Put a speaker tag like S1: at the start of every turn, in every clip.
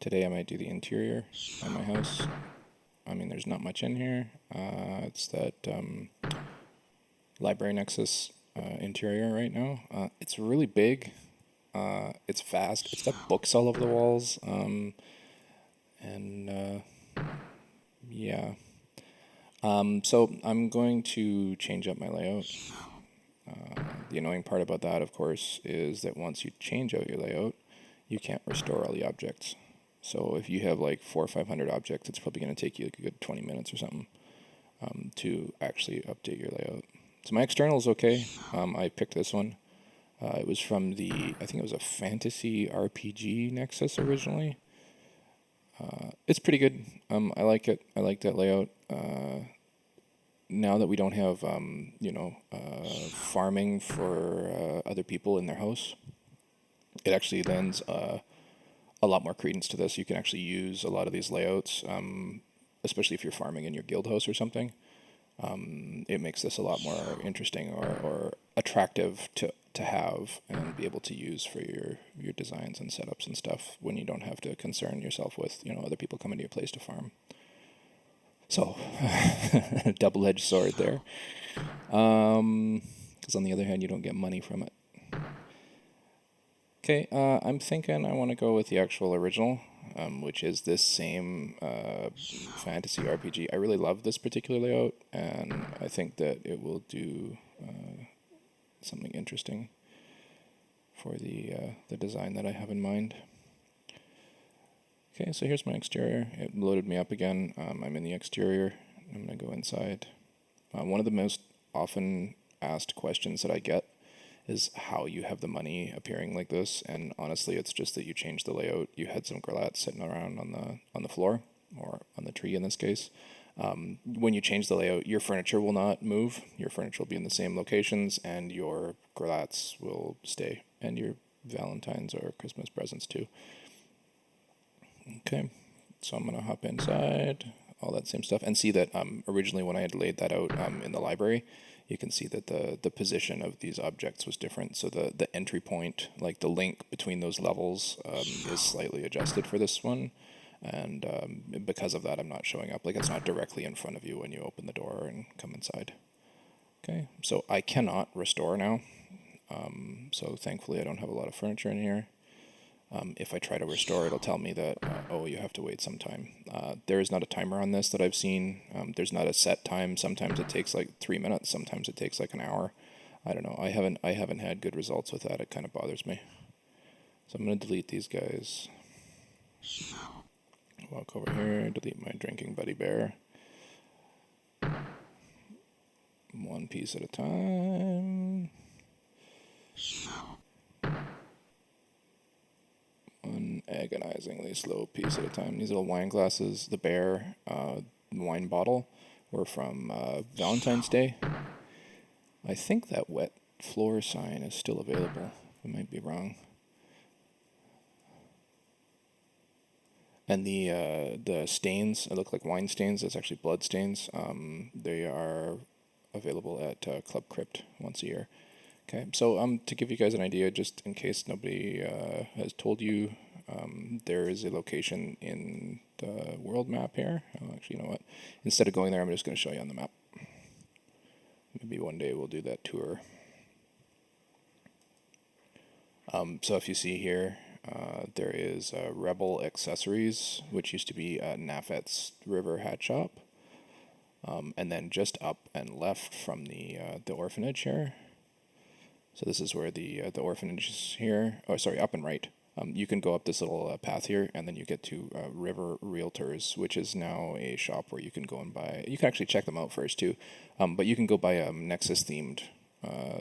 S1: Today I might do the interior of my house. I mean, there's not much in here. It's that Library Nexus interior right now. It's really big. It's vast. It's got books all over the walls. And yeah. So I'm going to change up my layout. The annoying part about that, of course, is that once you change out your layout, you can't restore all the objects. So if you have like 400 or 500 objects, it's probably going to take you like a good 20 minutes or something to actually update your layout. So my external is okay. I picked this one. It was from I think it was a fantasy RPG Nexus originally. It's pretty good. I like it. I like that layout. Now that we don't have, farming for other people in their house, it actually lends a lot more credence to this. You can actually use a lot of these layouts, especially if you're farming in your guild house or something. It makes this a lot more interesting or attractive to have and be able to use for your designs and setups and stuff when you don't have to concern yourself with other people coming to your place to farm. So, double-edged sword there. Because on the other hand, you don't get money from it. Okay, I'm thinking I want to go with the actual original, which is this same fantasy RPG. I really love this particular layout, and I think that it will do something interesting for the design that I have in mind. Okay, so here's my exterior. It loaded me up again. I'm in the exterior. I'm going to go inside. One of the most often asked questions that I get is how you have the money appearing like this, and honestly, it's just that you changed the layout. You had some grillats sitting around on the floor, or on the tree in this case. When you change the layout, your furniture will not move. Your furniture will be in the same locations, and your grillats will stay, and your Valentine's or Christmas presents too. Okay, so I'm gonna hop inside, all that same stuff, and see that originally when I had laid that out in the library, you can see that the position of these objects was different. So the entry point, like the link between those levels, is slightly adjusted for this one, and because of that, I'm not showing up. Like, it's not directly in front of you when you open the door and come inside. Okay, so I cannot restore now. So thankfully, I don't have a lot of furniture in here. If I try to restore, it'll tell me that, you have to wait some time. There is not a timer on this that I've seen. There's not a set time. Sometimes it takes like 3 minutes. Sometimes it takes like an hour. I don't know. I haven't had good results with that. It kind of bothers me. So I'm going to delete these guys. Walk over here, delete my drinking buddy bear. One piece at a time. One agonizingly slow piece at a time. These little wine glasses, the bear, wine bottle, were from Valentine's Day. I think that wet floor sign is still available. I might be wrong. And the stains, they look like wine stains. It's actually blood stains. They are available at Club Crypt once a year. Okay, so to give you guys an idea, just in case nobody has told you, there is a location in the world map here. Oh, actually, you know what? Instead of going there, I'm just going to show you on the map. Maybe one day we'll do that tour. So if you see here, there is Rebel Accessories, which used to be Nafet's River Hat Shop. And then just up and left from the orphanage here. So this is where the orphanage is here. Oh, sorry, up and right. You can go up this little path here, and then you get to River Realtors, which is now a shop where you can go and buy. You can actually check them out first too, but you can go buy Nexus themed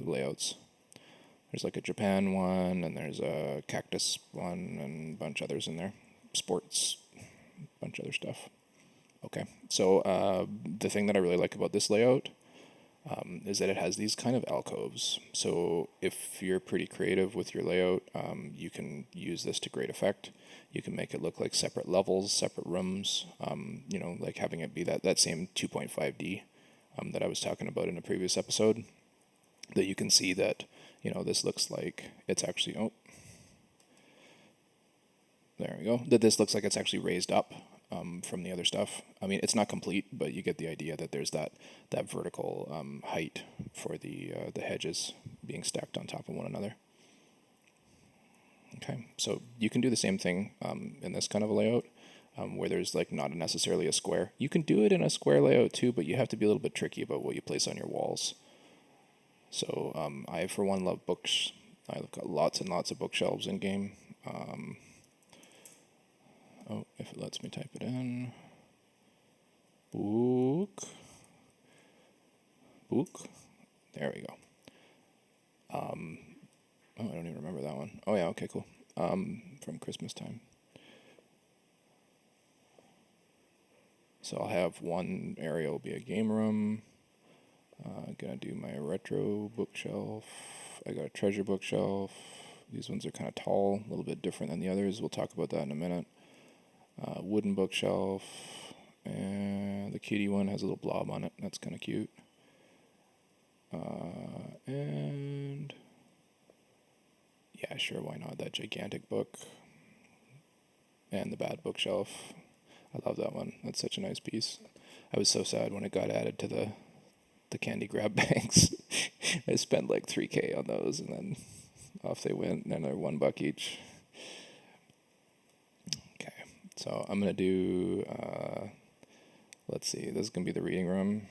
S1: layouts. There's like a Japan one, and there's a cactus one, and a bunch others in there. Sports, a bunch of other stuff. Okay, so the thing that I really like about this layout is that it has these kind of alcoves. So if you're pretty creative with your layout, you can use this to great effect. You can make it look like separate levels, separate rooms, like having it be that same 2.5D that I was talking about in a previous episode, that you can see that, this looks like it's actually, There we go. That this looks like it's actually raised up from the other stuff. I mean, it's not complete, but you get the idea that there's that vertical height for the hedges being stacked on top of one another. Okay, so you can do the same thing in this kind of a layout where there's like not necessarily a square. You can do it in a square layout too, but you have to be a little bit tricky about what you place on your walls. So I, for one, love books. I've got lots and lots of bookshelves in game. Oh, if it lets me type it in. Book. There we go. Oh, I don't even remember that one. Oh, yeah, okay, cool. From Christmas time. So I'll have one area will be a game room. Gonna do my retro bookshelf. I got a treasure bookshelf. These ones are kind of tall, a little bit different than the others. We'll talk about that in a minute. Wooden bookshelf, and the kitty one has a little blob on it. That's kind of cute. And yeah, sure, why not? That gigantic book and the bad bookshelf. I love that one. That's such a nice piece. I was so sad when it got added to the candy grab bags. I spent like $3,000 on those, and then off they went, and they're $1 each. Okay, so I'm gonna do. Let's see. This is gonna be the reading room.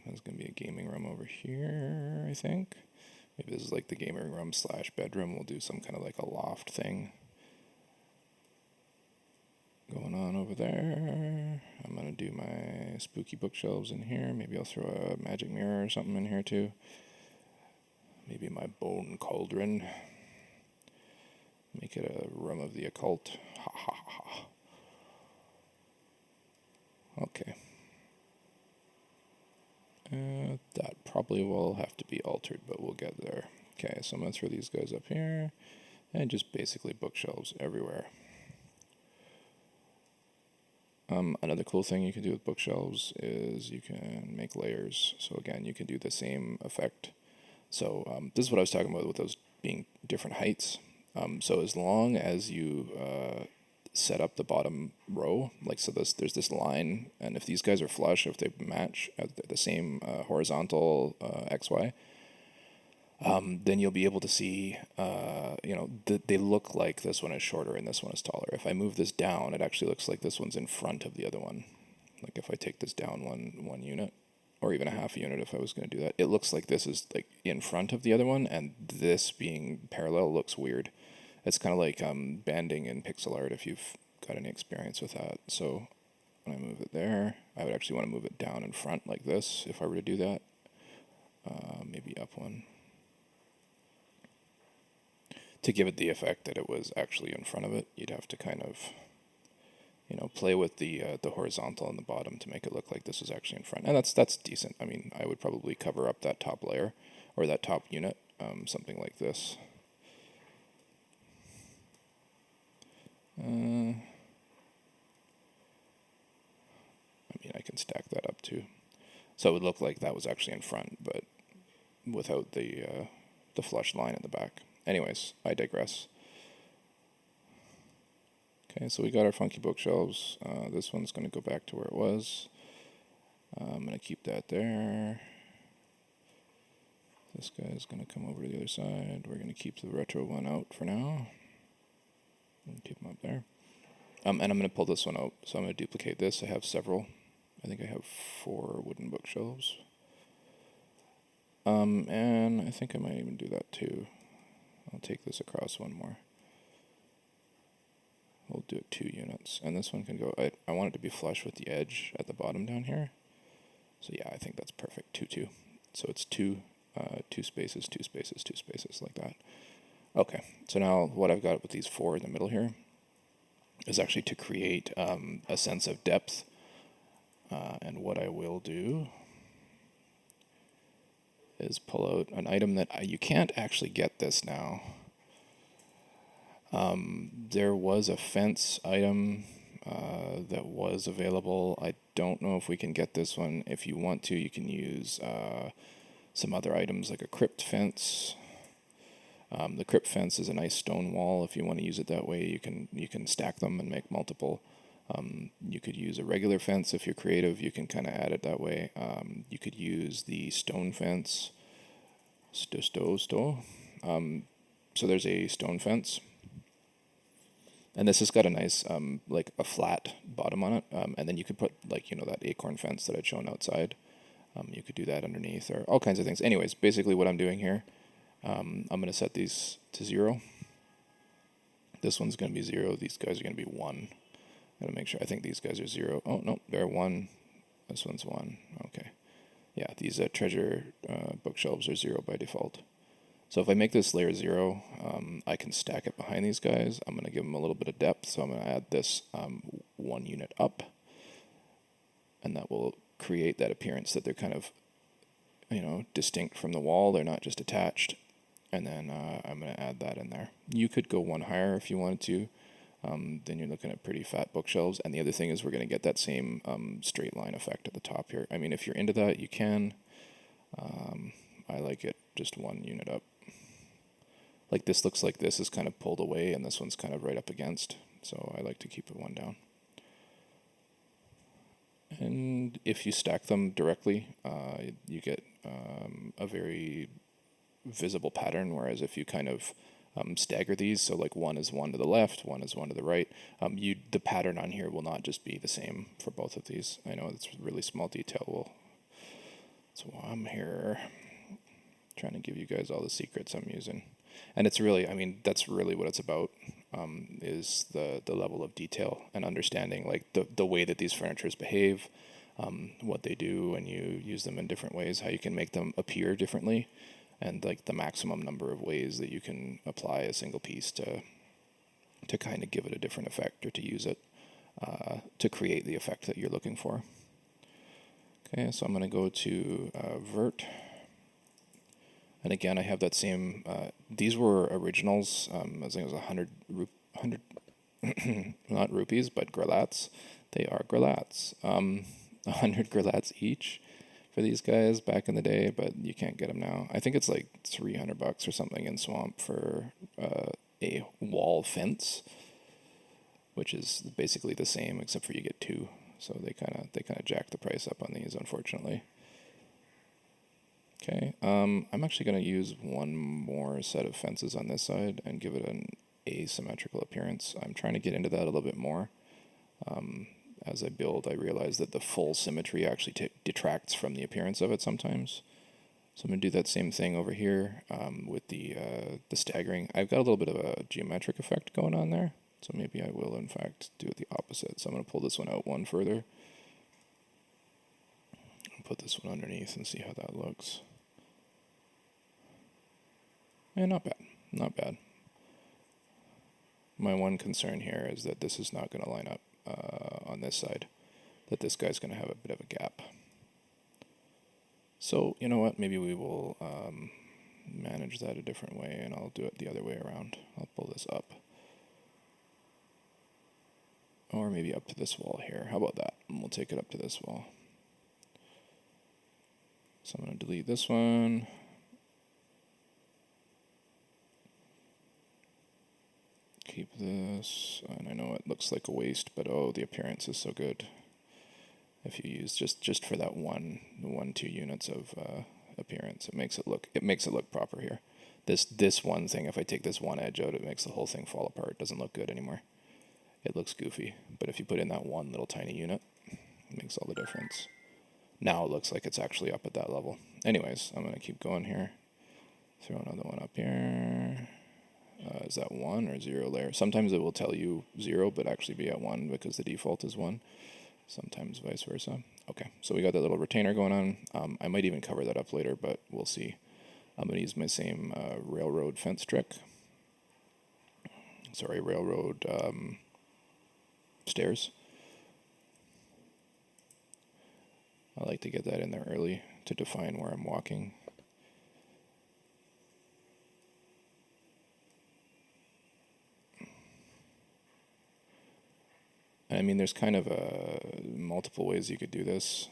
S1: There's gonna be a gaming room over here, I think. Maybe this is like the gaming room / bedroom. We'll do some kind of like a loft thing going on over there. I'm gonna do my spooky bookshelves in here. Maybe I'll throw a magic mirror or something in here too. Maybe my bone cauldron. Make it a room of the occult. Ha ha ha. Okay. That probably will have to be altered, but we'll get there. Okay, so I'm going to throw these guys up here, and just basically bookshelves everywhere. Another cool thing you can do with bookshelves is you can make layers. So again, you can do the same effect. So this is what I was talking about with those being different heights. So as long as you set up the bottom row, like so there's this line, and if these guys are flush, if they match at the same horizontal XY, then you'll be able to see, they look like this one is shorter and this one is taller. If I move this down, it actually looks like this one's in front of the other one. Like if I take this down one unit, or even a half a unit if I was going to do that, it looks like this is like in front of the other one, and this being parallel looks weird. It's kind of like banding in pixel art if you've got any experience with that. So when I move it there, I would actually want to move it down in front like this if I were to do that. Maybe up one. To give it the effect that it was actually in front of it, you'd have to kind of, play with the horizontal on the bottom to make it look like this was actually in front. And that's decent. I mean, I would probably cover up that top layer or that top unit, something like this. I mean, I can stack that up too. So it would look like that was actually in front, but without the flush line in the back. Anyways, I digress. Okay, so we got our funky bookshelves. This one's going to go back to where it was. I'm going to keep that there. This guy's going to come over to the other side. We're going to keep the retro one out for now. And keep them up there. And I'm going to pull this one out. So I'm going to duplicate this. I have several. I think I have 4 wooden bookshelves. And I think I might even do that too. I'll take this across one more. We'll do it 2 units. And this one can go, I want it to be flush with the edge at the bottom down here. So yeah, I think that's perfect. 2, 2. So it's 2 spaces, 2 spaces, 2 spaces, like that. Okay, so now what I've got with these 4 in the middle here is actually to create a sense of depth. And what I will do is pull out an item that you can't actually get this now. There was a fence item that was available. I don't know if we can get this one. If you want to, you can use some other items like a Crypt Fence. The Crypt Fence is a nice stone wall. If you want to use it that way, you can stack them and make multiple. You could use a regular fence if you're creative. You can kind of add it that way. You could use the stone fence. So there's a stone fence, and this has got a nice like a flat bottom on it. And then you could put like that acorn fence that I'd shown outside. You could do that underneath or all kinds of things. Anyways, basically what I'm doing here, I'm going to set these to 0. This one's going to be 0. These guys are going to be 1. I gotta make sure. I think these guys are 0. Oh no, they're 1. This one's 1. Okay. Yeah, these treasure bookshelves are 0 by default. So if I make this layer 0, I can stack it behind these guys. I'm going to give them a little bit of depth, so I'm going to add this 1 unit up, and that will create that appearance that they're kind of, distinct from the wall. They're not just attached. And then I'm going to add that in there. You could go 1 higher if you wanted to. Then you're looking at pretty fat bookshelves. And the other thing is we're going to get that same straight line effect at the top here. I mean, if you're into that, you can. I like it just 1 unit up. Like this looks like this is kind of pulled away and this one's kind of right up against. So I like to keep it 1 down. And if you stack them directly, you get a very visible pattern, whereas if you kind of stagger these, so like 1 is 1 to the left, 1 is 1 to the right, the pattern on here will not just be the same for both of these. I know it's a really small detail. So I'm here trying to give you guys all the secrets I'm using. And it's really, that's really what it's about, is the level of detail and understanding like the way that these furnitures behave, what they do, and you use them in different ways, how you can make them appear differently, and like the maximum number of ways that you can apply a single piece to kind of give it a different effect, or to use it to create the effect that you're looking for. Okay, so I'm going to go to Vert. And again, I have that same, these were originals, I think it was 100, not rupees, but grelats. They are grelats. 100 grelats each for these guys back in the day, but you can't get them now. I think it's like $300 or something in Swamp for a wall fence, which is basically the same except for you get 2. So they kind of jack the price up on these, unfortunately. Okay, I'm actually going to use 1 more set of fences on this side and give it an asymmetrical appearance. I'm trying to get into that a little bit more. As I build, I realize that the full symmetry actually detracts from the appearance of it sometimes. So I'm going to do that same thing over here with the staggering. I've got a little bit of a geometric effect going on there, so maybe I will, in fact, do it the opposite. So I'm going to pull this one out 1 further. Put this one underneath and see how that looks. Yeah, not bad. Not bad. My one concern here is that this is not going to line up on this side, that this guy's going to have a bit of a gap. So, you know what, maybe we will manage that a different way, and I'll do it the other way around. I'll pull this up. Or maybe up to this wall here. How about that? And we'll take it up to this wall. So I'm going to delete this one. Keep this, and I know it looks like a waste, but oh, the appearance is so good. If you use just for that 2 units of appearance, it makes it look proper here. This one thing, if I take this one edge out, it makes the whole thing fall apart. It doesn't look good anymore. It looks goofy, but if you put in that one little tiny unit, it makes all the difference. Now it looks like it's actually up at that level. Anyways, I'm going to keep going here. Throw another one up here. Is that 1 or 0 layer? Sometimes it will tell you 0, but actually be at 1 because the default is 1. Sometimes vice versa. Okay, so we got that little retainer going on. I might even cover that up later, but we'll see. I'm going to use my same railroad fence trick. Sorry, railroad stairs. I like to get that in there early to define where I'm walking. I mean, there's kind of multiple ways you could do this.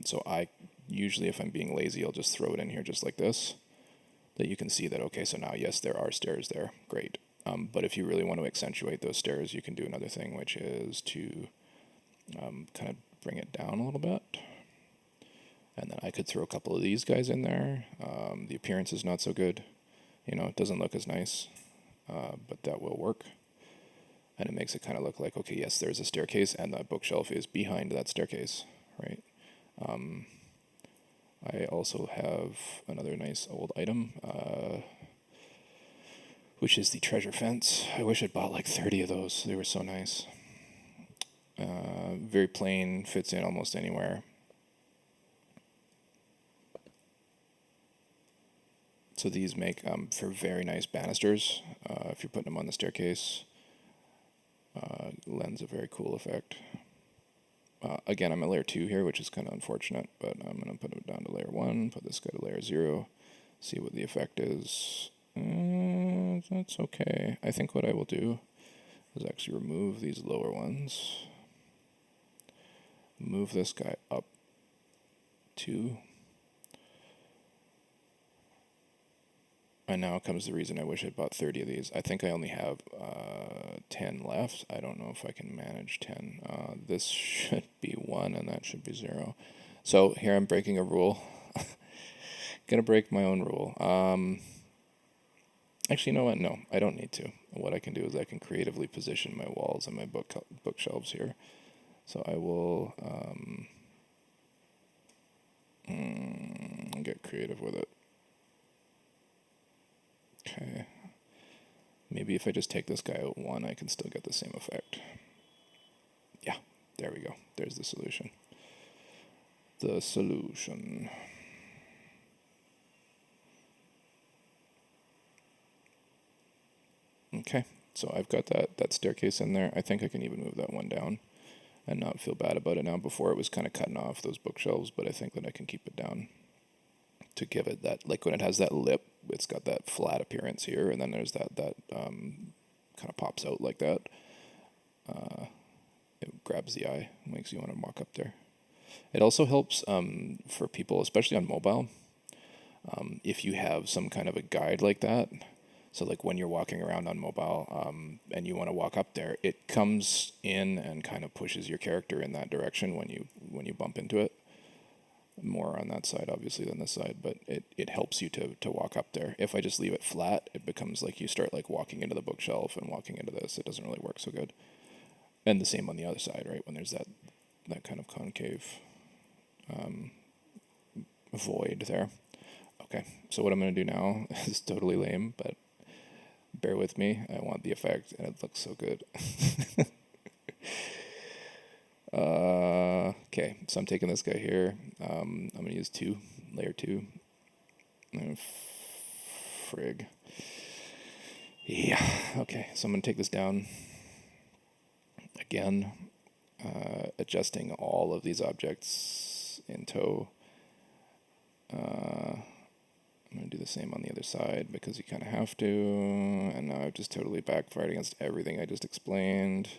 S1: So I usually, if I'm being lazy, I'll just throw it in here just like this. that you can see that, okay, so now, yes, there are stairs there. Great. But if you really want to accentuate those stairs, you can do another thing, which is to kind of bring it down a little bit. And then I could throw a couple of these guys in there. The appearance is not so good. It doesn't look as nice, but that will work. And it makes it kind of look like, okay, yes, there's a staircase, and the bookshelf is behind that staircase, right? I also have another nice old item, which is the treasure fence. I wish I'd bought like 30 of those. They were so nice. Very plain, fits in almost anywhere. So these make for very nice banisters if you're putting them on the staircase. Lends a very cool effect. Again, I'm at layer 2 here, which is kind of unfortunate, but I'm going to put it down to layer 1, put this guy to layer 0, see what the effect is. That's okay. I think what I will do is actually remove these lower ones, move this guy up 2, and now comes the reason I wish I'd bought 30 of these. I think I only have 10 left. I don't know if I can manage 10. This should be 1 and that should be 0. So here I'm breaking a rule. Gonna break my own rule. Actually, you know what? No, I don't need to. What I can do is I can creatively position my walls and my bookshelves here. So I will get creative with it. Okay. Maybe if I just take this guy out 1, I can still get the same effect. Yeah, there we go. There's the solution. The solution. Okay, so I've got that staircase in there. I think I can even move that one down and not feel bad about it now. Before it was kind of cutting off those bookshelves, but I think that I can keep it down to give it that, like when it has that lip, it's got that flat appearance here, and then there's that kind of pops out like that. It grabs the eye, makes you want to walk up there. It also helps for people, especially on mobile, if you have some kind of a guide like that. So like when you're walking around on mobile and you want to walk up there, it comes in and kind of pushes your character in that direction when you bump into it. More on that side, obviously, than this side, but it helps you to walk up there. If I just leave it flat, it becomes like you start like walking into the bookshelf and walking into this. It doesn't really work so good. And the same on the other side, right? When there's that kind of concave void there. Okay, so what I'm going to do now is totally lame, but bear with me. I want the effect, and it looks so good. Okay, so I'm taking this guy here. I'm going to use 2, layer 2. Frig. Yeah, okay, so I'm going to take this down. Again, adjusting all of these objects in tow. I'm going to do the same on the other side because you kind of have to. And now I've just totally backfired against everything I just explained.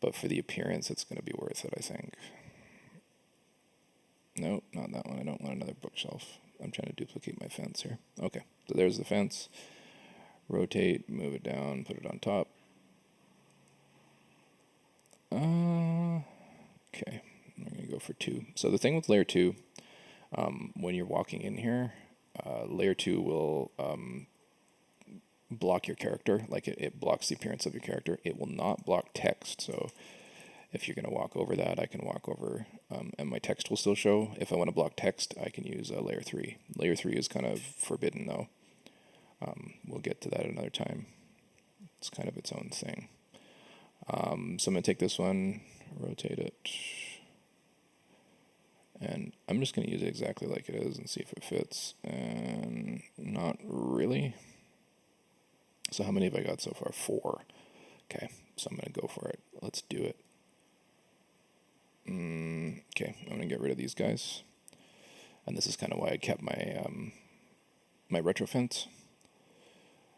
S1: But for the appearance, it's going to be worth it, I think. Nope, not that one. I don't want another bookshelf. I'm trying to duplicate my fence here. Okay, so there's the fence. Rotate, move it down, put it on top. Okay, I'm going to go for 2. So the thing with layer 2, when you're walking in here, layer 2 will block your character. Like it blocks the appearance of your character. It will not block text. So if you're going to walk over that, I can walk over and my text will still show. If I want to block text, I can use layer 3. Layer 3 is kind of forbidden though. We'll get to that another time. It's kind of its own thing. So I'm going to take this one, rotate it, and I'm just going to use it exactly like it is and see if it fits. And not really. So how many have I got so far? 4. Okay, so I'm going to go for it. Let's do it. Okay, I'm going to get rid of these guys. And this is kind of why I kept my my retro fence.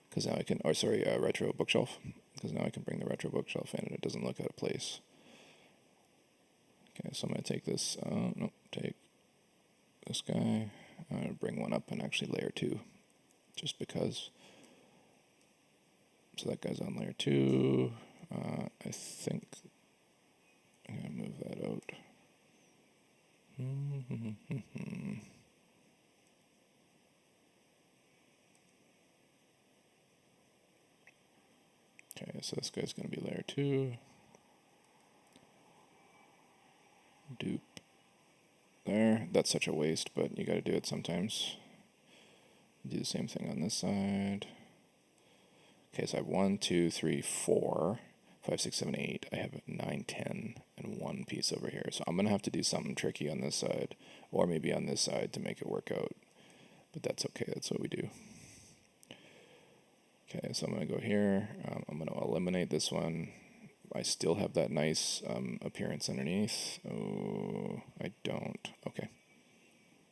S1: Because now I can, retro bookshelf. Because now I can bring the retro bookshelf in and it doesn't look out of place. Okay, so I'm going to take this, take this guy. I'm going to bring one up and actually layer 2. just because. So that guy's on layer 2. I think I'm going to move that out. Okay, so this guy's going to be layer 2. Dupe. There. That's such a waste, but you got to do it sometimes. Do the same thing on this side. Okay, so I have 1, 2, 3, 4, 5, 6, 7, 8. I have 9, 10, and 1 piece over here. So I'm going to have to do something tricky on this side, or maybe on this side to make it work out. But that's okay, that's what we do. Okay, so I'm going to go here. I'm going to eliminate this one. I still have that nice appearance underneath. Oh, I don't. Okay,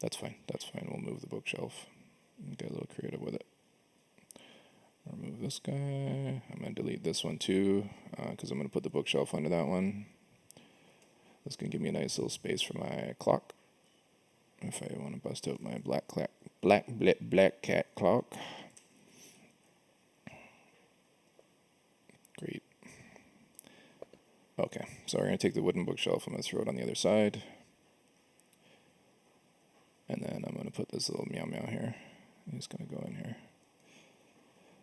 S1: that's fine, that's fine. We'll move the bookshelf. Get a little creative with it. Remove this guy. I'm going to delete this one too, because I'm going to put the bookshelf under that one. That's going to give me a nice little space for my clock. If I want to bust out my black cat clock. Great. Okay, so we're going to take the wooden bookshelf. I'm going to throw it on the other side. And then I'm going to put this little meow meow here. He's going to go in here.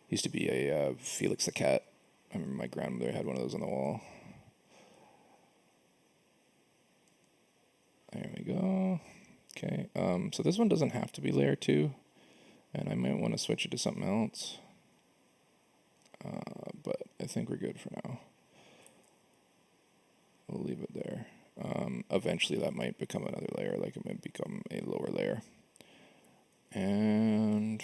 S1: Used to be a Felix the cat. I remember my grandmother had one of those on the wall. There we go. Okay, so this one doesn't have to be layer 2, and I might want to switch it to something else. But I think we're good for now. We'll leave it there. Eventually that might become another layer, like it might become a lower layer. And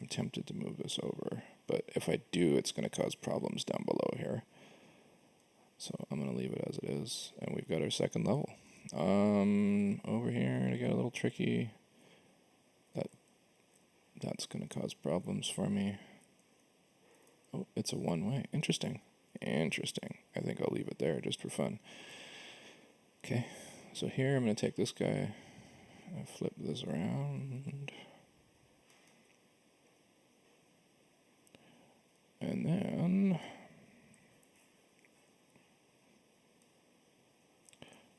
S1: I'm tempted to move this over, but if I do, it's going to cause problems down below here. So I'm going to leave it as it is, and we've got our second level. Over here, to get a little tricky, that's going to cause problems for me. Oh, it's a one-way. Interesting. I think I'll leave it there just for fun. Okay, so here I'm going to take this guy and flip this around. And then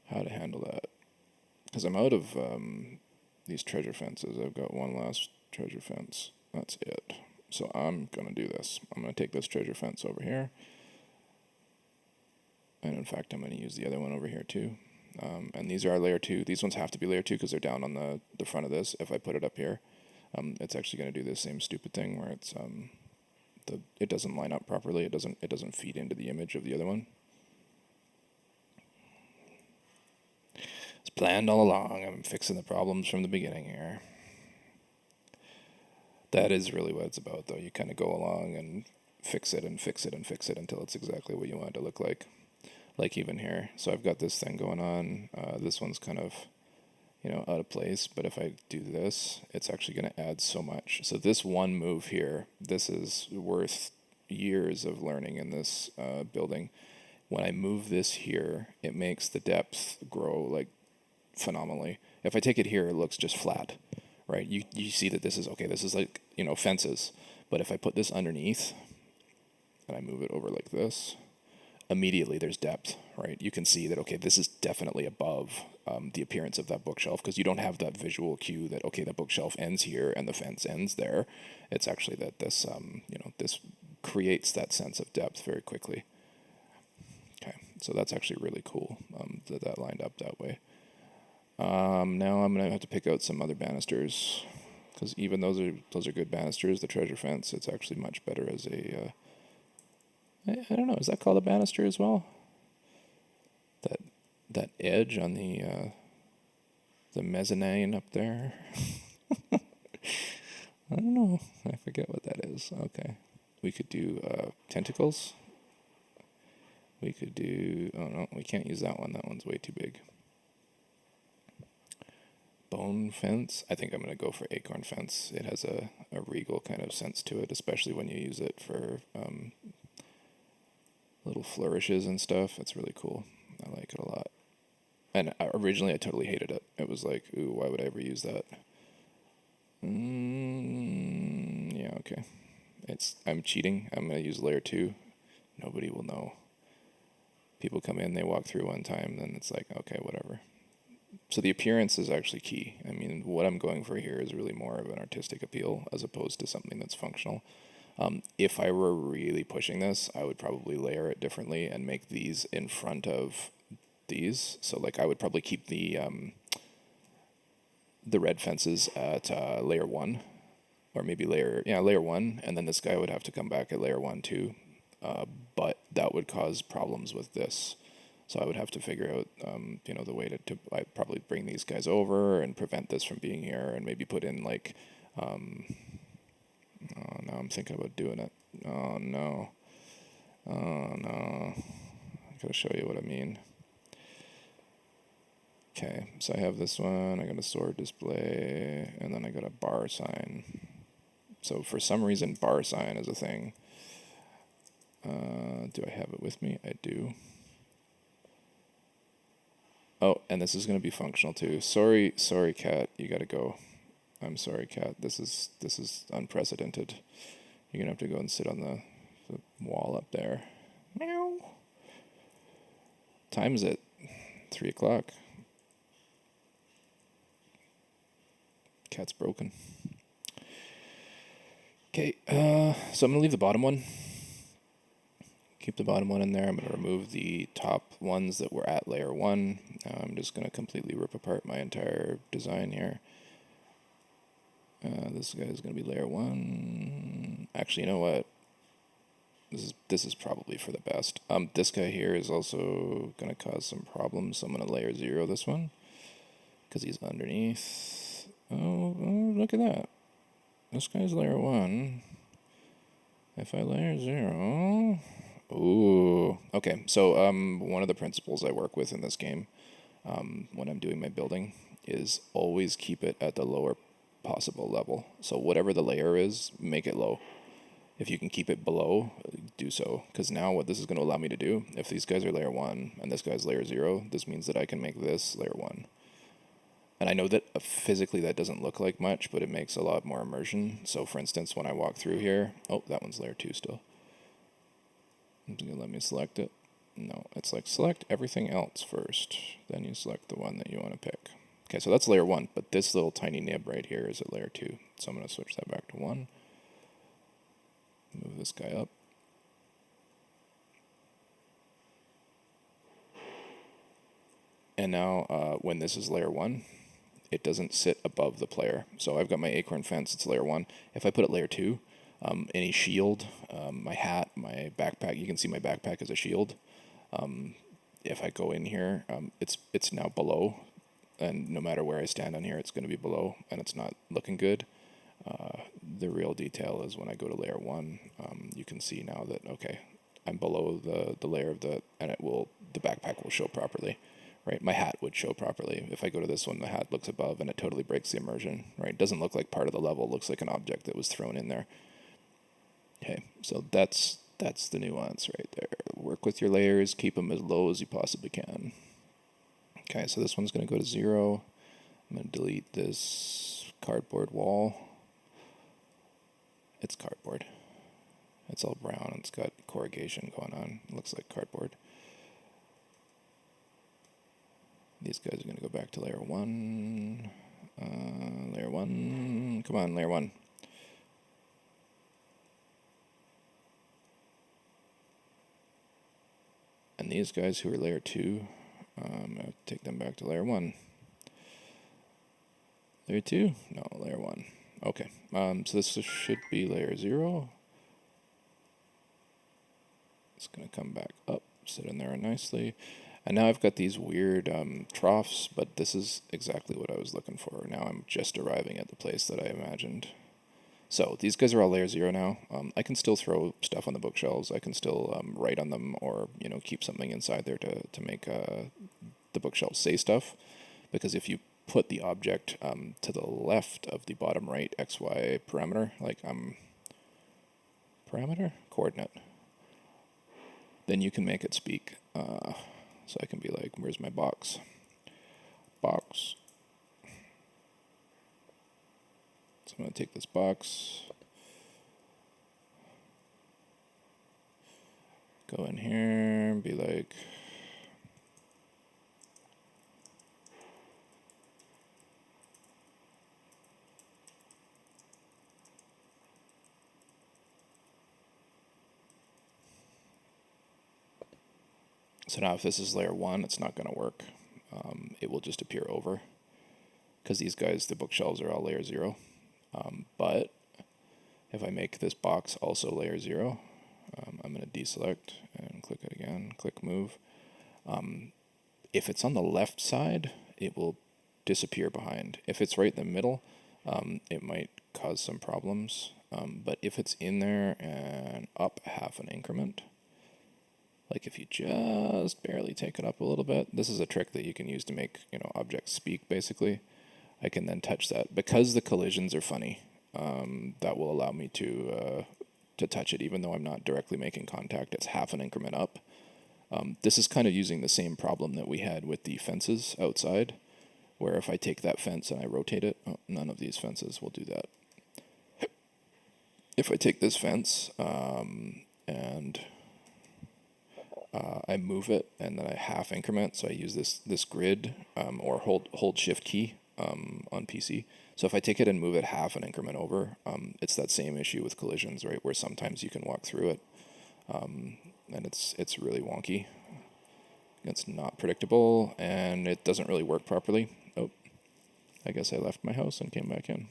S1: how to handle that. Because I'm out of these treasure fences. I've got one last treasure fence. That's it. So I'm going to do this. I'm going to take this treasure fence over here. And in fact, I'm going to use the other one over here too. And these are our layer 2. These ones have to be layer 2 because they're down on the front of this. If I put it up here, it's actually going to do the same stupid thing where it's it doesn't line up properly. It doesn't feed into the image of the other one. It's planned all along. I'm fixing the problems from the beginning here. That is really what it's about, though. You kind of go along and fix it and fix it and fix it until it's exactly what you want it to look like. Like even here. So I've got this thing going on. This one's kind of, out of place. But if I do this, it's actually going to add so much. So this one move here, this is worth years of learning in this building. When I move this here, it makes the depth grow like phenomenally. If I take it here, it looks just flat, right? You see that this is okay. This is like fences. But if I put this underneath and I move it over like this, immediately there's depth, right? You can see that, okay, this is definitely above the appearance of that bookshelf because you don't have that visual cue that, okay, the bookshelf ends here and the fence ends there. It's actually that this, this creates that sense of depth very quickly. Okay, so that's actually really cool that lined up that way. Now I'm going to have to pick out some other banisters because even those are good banisters. The treasure fence, it's actually much better as a... I don't know. Is that called a banister as well? That edge on the mezzanine up there. I don't know. I forget what that is. Okay, we could do tentacles. We could do. Oh no, we can't use that one. That one's way too big. Bone fence. I think I'm going to go for Acorn Fence. It has a regal kind of sense to it, especially when you use it for little flourishes and stuff. It's really cool. I like it a lot. And originally I totally hated it. It was like, ooh, why would I ever use that? Okay. I'm cheating. I'm going to use layer 2. Nobody will know. People come in, they walk through one time, then it's like, okay, whatever. So the appearance is actually key. I mean, what I'm going for here is really more of an artistic appeal as opposed to something that's functional. If I were really pushing this, I would probably layer it differently and make these in front of these. So like I would probably keep the red fences at layer 1, or maybe layer 1, and then this guy would have to come back at layer 1 too. But that would cause problems with this. So I would have to figure out, the way to I'd probably bring these guys over and prevent this from being here, and maybe put in like, oh, now I'm thinking about doing it. Oh no. I gotta show you what I mean. Okay, so I have this one, I got a sword display, and then I got a bar sign. So for some reason, bar sign is a thing. Do I have it with me? I do. Oh, and this is going to be functional too. Sorry, cat, you gotta go. I'm sorry, cat. This is unprecedented. You're gonna have to go and sit on the wall up there. Meow. Time is it? 3 o'clock. Cat's broken. Okay, so I'm gonna leave the bottom one. Keep the bottom one in there. I'm going to remove the top ones that were at layer 1. I'm just going to completely rip apart my entire design here. This guy is going to be layer 1. Actually, you know what? This is probably for the best. This guy here is also going to cause some problems, so I'm going to layer 0 this one, because he's underneath. Oh, look at that. This guy's layer 1. If I layer 0... Ooh, okay. So one of the principles I work with in this game, when I'm doing my building, is always keep it at the lower possible level. So whatever the layer is, make it low. If you can keep it below, do so. Because now what this is going to allow me to do, if these guys are layer 1 and this guy's layer 0, this means that I can make this layer 1. And I know that physically that doesn't look like much, but it makes a lot more immersion. So for instance, when I walk through here, oh, that one's layer 2 still. It's going to let me select it. No, it's like select everything else first. Then you select the one that you want to pick. Okay, so that's layer 1, but this little tiny nib right here is at layer 2. So I'm going to switch that back to 1. Move this guy up. And now when this is layer 1, it doesn't sit above the player. So I've got my Acorn Fence, it's layer 1. If I put it layer 2, any shield, my hat, my backpack, you can see my backpack as a shield. If I go in here, it's now below, and no matter where I stand on here, it's going to be below, and it's not looking good. The real detail is when I go to layer 1, you can see now that, okay, I'm below the layer of and the backpack will show properly. Right, my hat would show properly. If I go to this one, the hat looks above, and it totally breaks the immersion. Right, it doesn't look like part of the level. It looks like an object that was thrown in there. Okay, so that's the nuance right there. Work with your layers, keep them as low as you possibly can. Okay, so this one's going to go to 0. I'm going to delete this cardboard wall. It's cardboard. It's all brown. It's got corrugation going on. It looks like cardboard. These guys are going to go back to layer 1. Layer 1. Come on, layer 1. And these guys who are layer 2, I'm going to take them back to layer 1. Layer 2? No, layer 1. Okay, so this should be layer 0. It's going to come back up, sit in there nicely. And now I've got these weird troughs, but this is exactly what I was looking for. Now I'm just arriving at the place that I imagined. So these guys are all layer 0 now. I can still throw stuff on the bookshelves. I can still write on them, or keep something inside there to make the bookshelves say stuff. Because if you put the object to the left of the bottom right XY parameter, like coordinate, then you can make it speak. So I can be like, where's my box? Box. So I'm going to take this box, go in here and be like, so now if this is layer 1, it's not going to work. It will just appear over, because these guys, the bookshelves, are all layer 0. But if I make this box also layer 0, I'm going to deselect and click it again, click move. If it's on the left side, it will disappear behind. If it's right in the middle, it might cause some problems. But if it's in there and up half an increment, like if you just barely take it up a little bit, this is a trick that you can use to make, objects speak, basically. I can then touch that. Because the collisions are funny, that will allow me to touch it, even though I'm not directly making contact. It's half an increment up. This is kind of using the same problem that we had with the fences outside, where if I take that fence and I rotate it, none of these fences will do that. If I take this fence and I move it and then I half increment, so I use this grid or hold shift key on PC. So if I take it and move it half an increment over, it's that same issue with collisions, right? Where sometimes you can walk through it, and it's really wonky. It's not predictable, and it doesn't really work properly. Oh, I guess I left my house and came back in.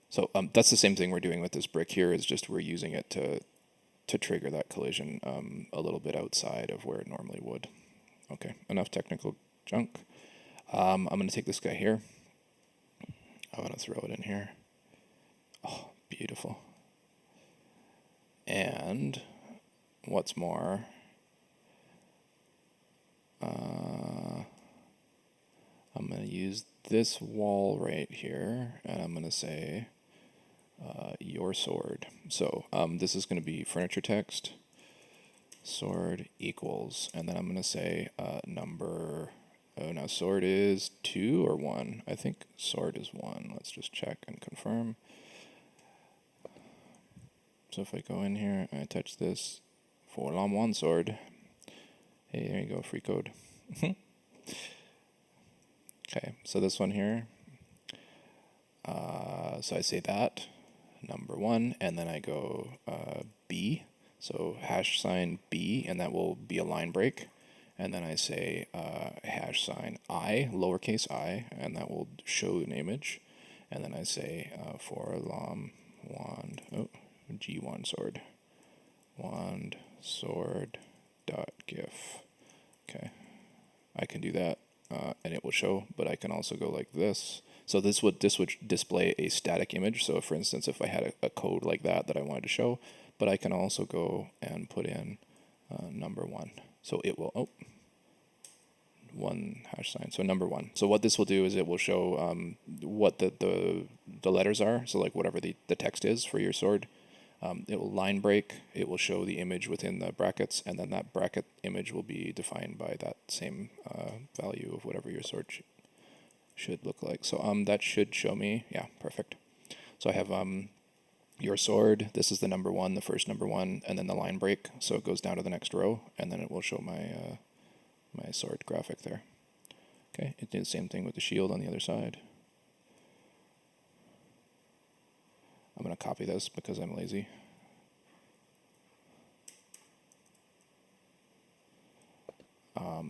S1: So that's the same thing we're doing with this brick here, is just we're using it to trigger that collision a little bit outside of where it normally would. Okay, enough technical junk. I'm going to take this guy here. I'm going to throw it in here. Oh, beautiful. And what's more, I'm going to use this wall right here, and I'm going to say your sword. So this is going to be furniture text, sword equals, and then I'm going to say number. Oh, now sword is 2 or 1? I think sword is 1. Let's just check and confirm. So if I go in here and I touch this, for one sword. Hey, there you go, free code. Okay, so this one here. So I say that, number 1, and then I go B. So hash sign B, and that will be a line break. And then I say hash sign I, lowercase I, and that will show an image. And then I say for lam wand, G1 sword, wand sword dot gif. Okay, I can do that, and it will show. But I can also go like this. So this would display a static image. So for instance, if I had a code like that I wanted to show, but I can also go and put in number 1. So it will, 1 hash sign, so number 1. So what this will do is it will show what the letters are, so like whatever the text is for your sword. It will line break, it will show the image within the brackets, and then that bracket image will be defined by that same value of whatever your sword should look like. So that should show me, yeah, perfect. So I have your sword, this is the number 1, the first number 1, and then the line break, so it goes down to the next row, and then it will show my my sword graphic there. Okay, it did the same thing with the shield on the other side. I'm going to copy this because I'm lazy.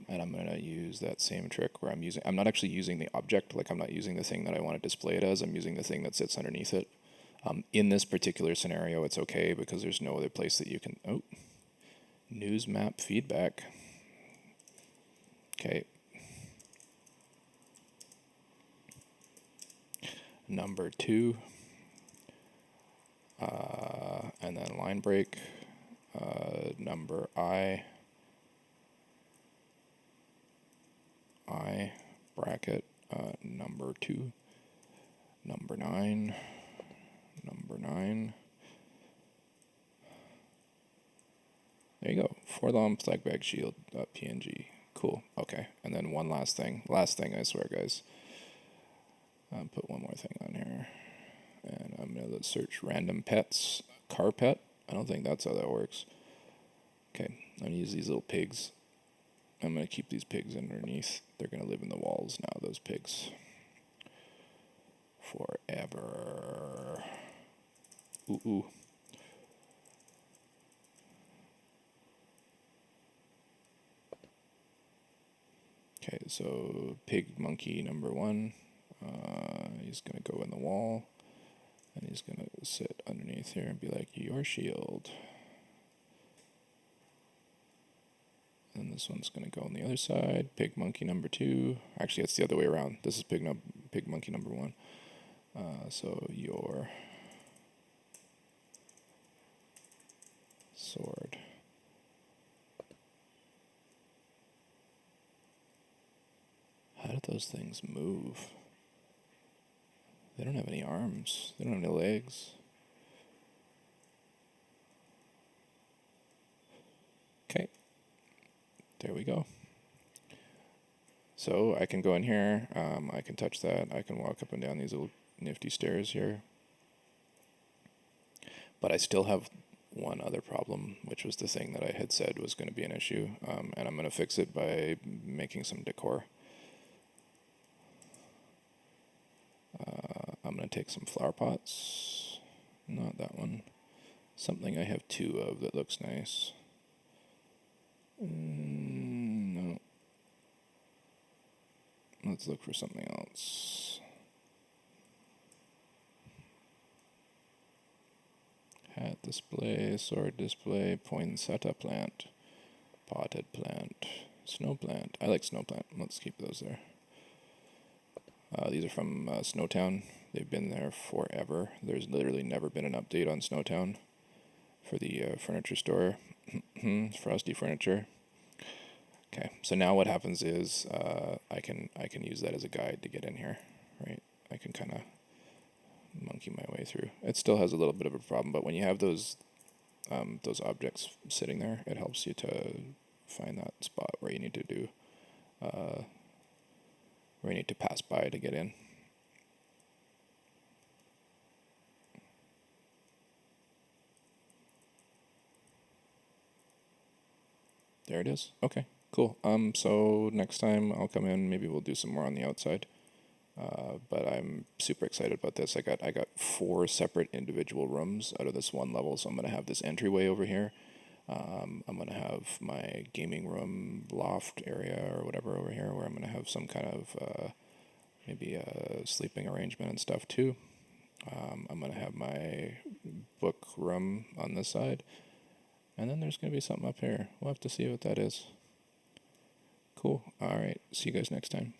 S1: And I'm going to use that same trick where I'm not actually using the object, like I'm not using the thing that I want to display it as, I'm using the thing that sits underneath it. In this particular scenario, it's okay because there's no other place that you can, news map feedback. Okay. Number 2. And then line break. Number I bracket number 2. Number 9. Number 9. There you go. Forlom flag bag shield PNG. Cool. Okay. And then one last thing. Last thing, I swear, guys. Put one more thing on here. And I'm going to search random pets. Car pet. I don't think that's how that works. Okay, I'm going to use these little pigs. I'm going to keep these pigs underneath. They're going to live in the walls now, those pigs. Forever. Ooh, ooh. Okay, so pig monkey number 1. He's going to go in the wall. And he's going to sit underneath here and be like, your shield. And this one's going to go on the other side. Pig monkey number 2. Actually, it's the other way around. This is pig monkey number 1. So your sword. How did those things move? They don't have any arms. They don't have any legs. Okay. There we go. So I can go in here. I can touch that. I can walk up and down these little nifty stairs here. But I still have one other problem, which was the thing that I had said was going to be an issue. And I'm going to fix it by making some decor. I'm going to take some flower pots. Not that one. Something I have 2 of that looks nice. No. Let's look for something else. Hat display, sword display, poinsettia plant, potted plant, snow plant. I like snow plant. Let's keep those there. These are from Snowtown. They've been there forever. There's literally never been an update on Snowtown for the furniture store. Frosty Furniture. Okay, so now what happens is I can use that as a guide to get in here, right? I can kind of monkey my way through. It still has a little bit of a problem, but when you have those objects sitting there, it helps you to find that spot where you need to do, where you need to pass by to get in. There it is. Okay, cool. So next time I'll come in. Maybe we'll do some more on the outside. But I'm super excited about this. I got 4 separate individual rooms out of this one level. So I'm gonna have this entryway over here. I'm gonna have my gaming room loft area or whatever over here, where I'm gonna have some kind of maybe a sleeping arrangement and stuff too. I'm gonna have my book room on this side. And then there's going to be something up here. We'll have to see what that is. Cool. All right. See you guys next time.